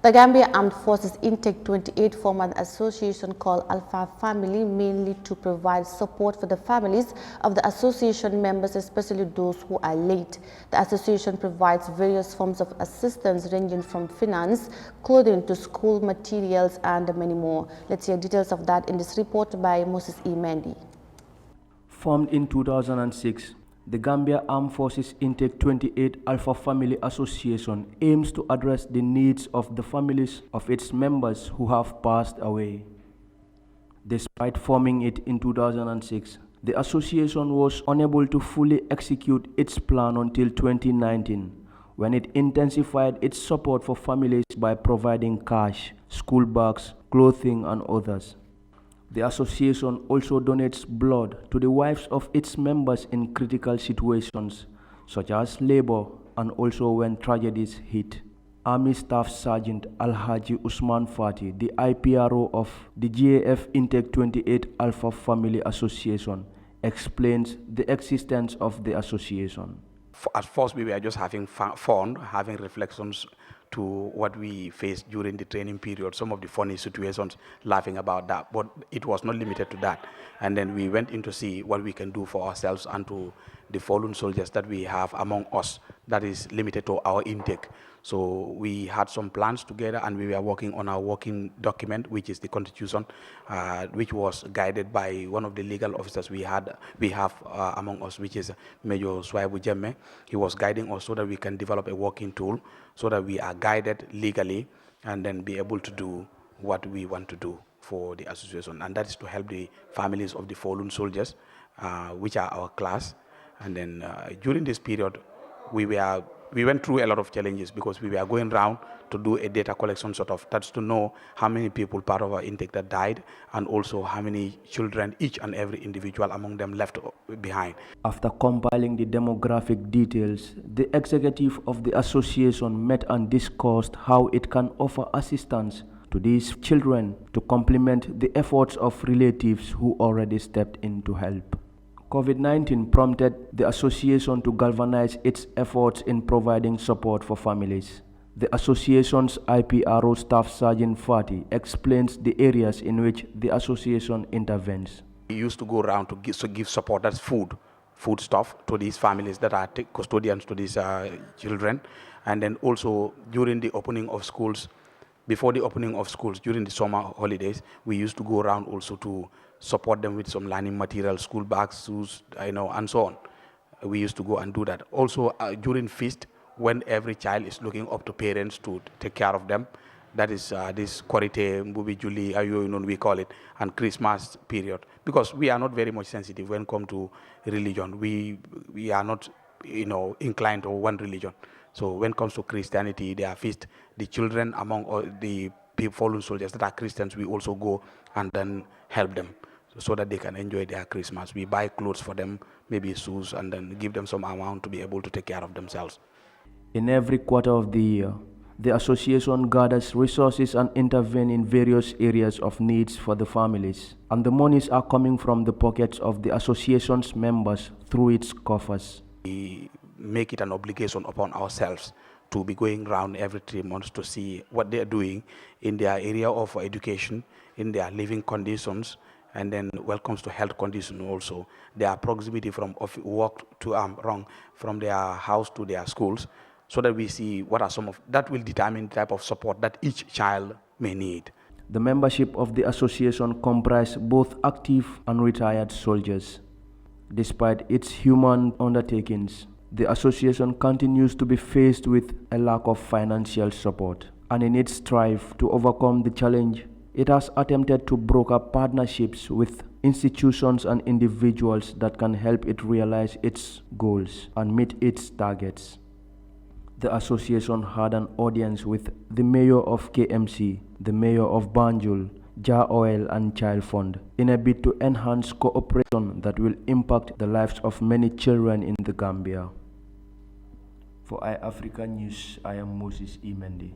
The Gambia Armed Forces Intake 28 formed an association called Alpha Family, mainly to provide support for the families of the association members, especially those who are late. The association provides various forms of assistance ranging from finance, clothing to school materials and many more. Let's hear details of that in this report by Moses E. Mendy. Formed in 2006, the Gambia Armed Forces Intake 28 Alpha Family Association aims to address the needs of the families of its members who have passed away. Despite forming it in 2006, the association was unable to fully execute its plan until 2019, when it intensified its support for families by providing cash, school bags, clothing, and others. The association also donates blood to the wives of its members in critical situations, such as labor and also when tragedies hit. Army Staff Sergeant Alhaji Usman Fati, the IPRO of the GAF Intake 28 Alpha Family Association, explains the existence of the association. At first, we were just having fun, having reflections to what we faced during the training period, some of the funny situations, laughing about that. But it was not limited to that. And then we went in to see what we can do for ourselves and to the fallen soldiers that we have among us that is limited to our intake. So we had some plans together and we were working on our working document, which is the Constitution, which was guided by one of the legal officers we have among us, which is Major Yahya Jammeh. He was guiding us so that we can develop a working tool so that we are guided legally and then be able to do what we want to do for the association. And that is to help the families of the fallen soldiers, which are our class. And then during this period, we went through a lot of challenges because we were going around to do a data collection sort of, that's to know how many people part of our intake that died and also how many children each and every individual among them left behind. After compiling the demographic details, the executive of the association met and discussed how it can offer assistance to these children to complement the efforts of relatives who already stepped in to help. COVID-19 prompted the association to galvanize its efforts in providing support for families. The association's IPRO Staff Sergeant Fati explains the areas in which the association intervenes. We used to go around to give support, that's food stuff to these families that are custodians to these children. And then also during the opening of schools, before the opening of schools, during the summer holidays, we used to go around also to support them with some learning materials, school bags, shoes, and so on. We used to go and do that. Also during feast, when every child is looking up to parents to take care of them, that is this Korite, Mbubi Juli, we call it, and Christmas period. Because we are not very much sensitive when it comes to religion. We are not, inclined to one religion. So when it comes to Christianity, they are feast. The children among all the fallen soldiers that are Christians, we also go and then help them so that they can enjoy their Christmas. We buy clothes for them, maybe shoes, and then give them some amount to be able to take care of themselves. In every quarter of the year, the association gathers resources and intervenes in various areas of needs for the families, and the monies are coming from the pockets of the association's members through its coffers. We make it an obligation upon ourselves to be going around every 3 months to see what they are doing in their area of education, in their living conditions, and then when it comes to health condition also, their proximity from work to from their house to their schools, so that we see what are some of that will determine the type of support that each child may need. The membership of the association comprises both active and retired soldiers. Despite its human undertakings, the association continues to be faced with a lack of financial support, and in its strive to overcome the challenge, it has attempted to broker partnerships with institutions and individuals that can help it realize its goals and meet its targets. The association had an audience with the mayor of KMC, the mayor of Banjul, Jar Oil and Child Fund in a bid to enhance cooperation that will impact the lives of many children in the Gambia. For Eyeafrica News, I am Moses E. Mendy.